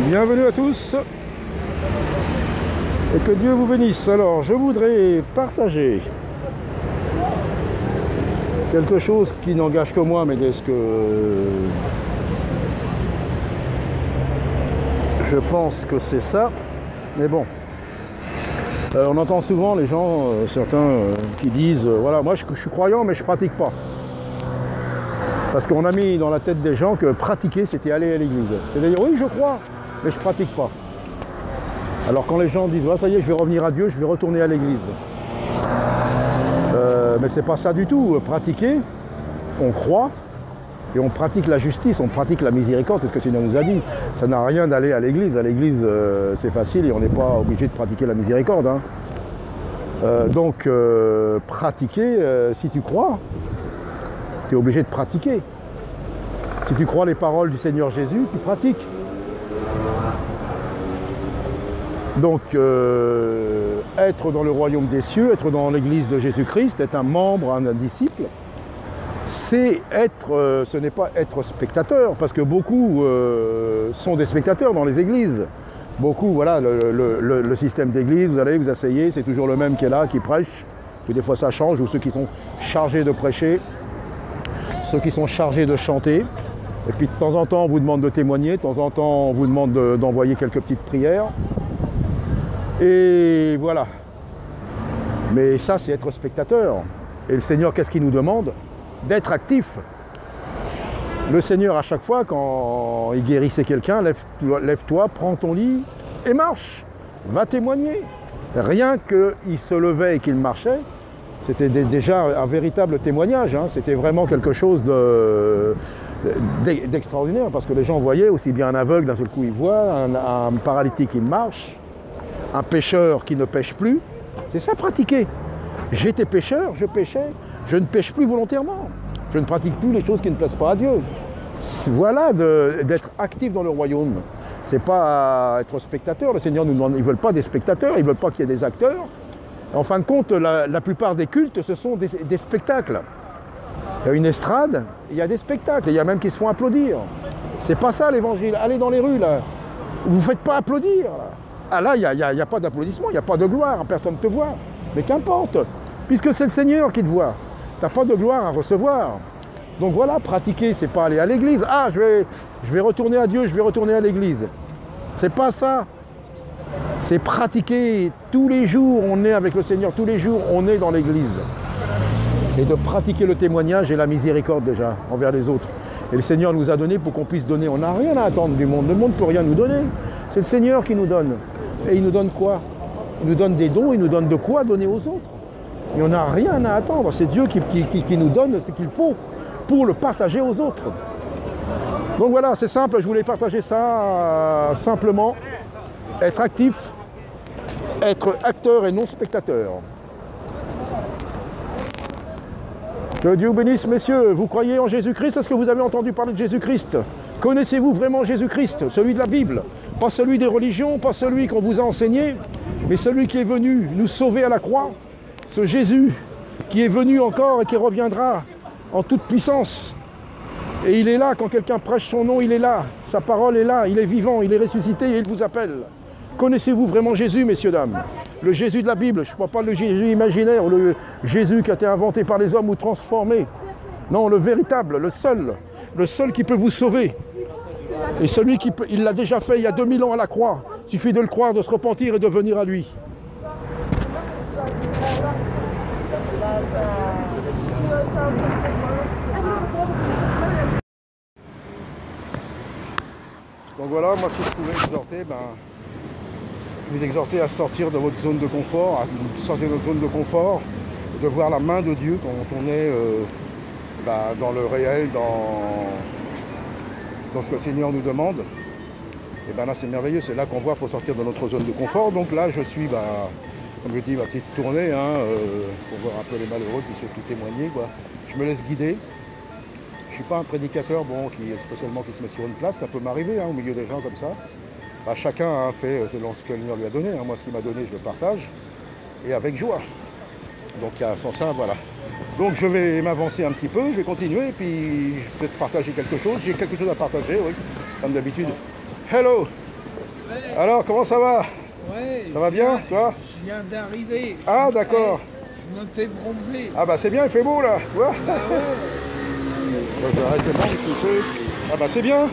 Bienvenue à tous et que Dieu vous bénisse. Alors je voudrais partager quelque chose qui n'engage que moi, mais est-ce que je pense que c'est ça, mais bon. On entend souvent les gens, certains qui disent voilà, moi je suis croyant mais je pratique pas. Parce qu'on a mis dans la tête des gens que pratiquer c'était aller à l'église. C'est-à-dire oui je crois, mais je pratique pas. Alors quand les gens disent ah, ça y est je vais revenir à Dieu, je vais retourner à l'église. Mais c'est pas ça du tout. Pratiquer, on croit et on pratique la justice, on pratique la miséricorde, c'est ce que le Seigneur nous a dit. Ça n'a rien d'aller à l'église. À l'église c'est facile et on n'est pas obligé de pratiquer la miséricorde. Hein. Donc pratiquer, si tu crois, tu es obligé de pratiquer. Si tu crois les paroles du Seigneur Jésus, tu pratiques. Donc, être dans le royaume des cieux, être dans l'église de Jésus-Christ, être un membre, un disciple, c'est être, ce n'est pas être spectateur, parce que beaucoup sont des spectateurs dans les églises. Beaucoup, voilà, le système d'église, vous allez vous asseyez, c'est toujours le même qui est là, qui prêche, puis des fois ça change, ou ceux qui sont chargés de prêcher, ceux qui sont chargés de chanter, et puis de temps en temps on vous demande de témoigner, de temps en temps on vous demande d'envoyer quelques petites prières. Et voilà. Mais ça, c'est être spectateur. Et le Seigneur, qu'est-ce qu'il nous demande? D'être actif. Le Seigneur, à chaque fois, quand il guérissait quelqu'un, lève-toi, prends ton lit et marche. Va témoigner. Rien qu'il se levait et qu'il marchait, c'était déjà un véritable témoignage. Hein. C'était vraiment quelque chose d'extraordinaire. Parce que les gens voyaient aussi bien un aveugle, d'un seul coup, il voit, un paralytique, il marche. Un pêcheur qui ne pêche plus, c'est ça pratiquer. J'étais pêcheur, je pêchais, je ne pêche plus volontairement. Je ne pratique plus les choses qui ne plaisent pas à Dieu. Voilà d'être actif dans le royaume. C'est pas être spectateur. Le Seigneur nous demande, ils ne veulent pas des spectateurs, ils ne veulent pas qu'il y ait des acteurs. En fin de compte, la plupart des cultes, ce sont des spectacles. Il y a une estrade, il y a des spectacles, il y a même qui se font applaudir. C'est pas ça l'évangile. Allez dans les rues, là. Vous ne faites pas applaudir, là. Ah là, il n'y a pas d'applaudissement, il n'y a pas de gloire, personne ne te voit. Mais qu'importe, puisque c'est le Seigneur qui te voit. Tu n'as pas de gloire à recevoir. Donc voilà, pratiquer, c'est pas aller à l'église. Ah, je vais retourner à Dieu, je vais retourner à l'église. C'est pas ça. C'est pratiquer tous les jours, on est avec le Seigneur, tous les jours, on est dans l'église. Et de pratiquer le témoignage et la miséricorde déjà, envers les autres. Et le Seigneur nous a donné pour qu'on puisse donner. On n'a rien à attendre du monde. Le monde ne peut rien nous donner. C'est le Seigneur qui nous donne. Et il nous donne quoi? Il nous donne des dons, il nous donne de quoi donner aux autres. Et on n'a rien à attendre. C'est Dieu qui nous donne ce qu'il faut pour le partager aux autres. Donc voilà, c'est simple, je voulais partager ça simplement. Être actif, être acteur et non spectateur. Que Dieu vous bénisse, messieurs. Vous croyez en Jésus-Christ? Est-ce que vous avez entendu parler de Jésus-Christ? Connaissez-vous vraiment Jésus-Christ, celui de la Bible? Pas celui des religions, pas celui qu'on vous a enseigné, mais celui qui est venu nous sauver à la croix. Ce Jésus qui est venu encore et qui reviendra en toute puissance. Et il est là, quand quelqu'un prêche son nom, il est là. Sa parole est là, il est vivant, il est ressuscité et il vous appelle. Connaissez-vous vraiment Jésus, messieurs, dames? Le Jésus de la Bible, je ne parle pas le Jésus imaginaire, le Jésus qui a été inventé par les hommes ou transformé. Non, le véritable, le seul qui peut vous sauver. Et celui qui il l'a déjà fait il y a 2000 ans à la croix. Il suffit de le croire, de se repentir et de venir à lui. Donc voilà, moi si je pouvais vous exhorter à sortir de votre zone de confort, à sortir de votre zone de confort, de voir la main de Dieu quand on est dans le réel, dans ce que le Seigneur nous demande. Et bien là c'est merveilleux, c'est là qu'on voit qu'il faut sortir de notre zone de confort. Donc là je suis, comme je dis, ma petite tournée, pour voir un peu les malheureux qui se témoigner, quoi. Je me laisse guider. Je ne suis pas un prédicateur spécialement qui se met sur une place, ça peut m'arriver au milieu des gens comme ça. Chacun a fait selon ce que le Seigneur lui a donné. Moi ce qu'il m'a donné je le partage et avec joie. Donc sans ça, voilà. Donc je vais m'avancer un petit peu, je vais continuer et puis peut-être partager quelque chose. J'ai quelque chose à partager, oui, comme d'habitude. Hello! Ouais, Alors, comment ça va? ouais, Ça va bien, toi? Je viens d'arriver. Ah, d'accord. Je me fais bronzer. Ah bah c'est bien, il fait beau là, tu vois? Ah ouais. J'arrête de prendre, tu sais. Ah bah c'est bien.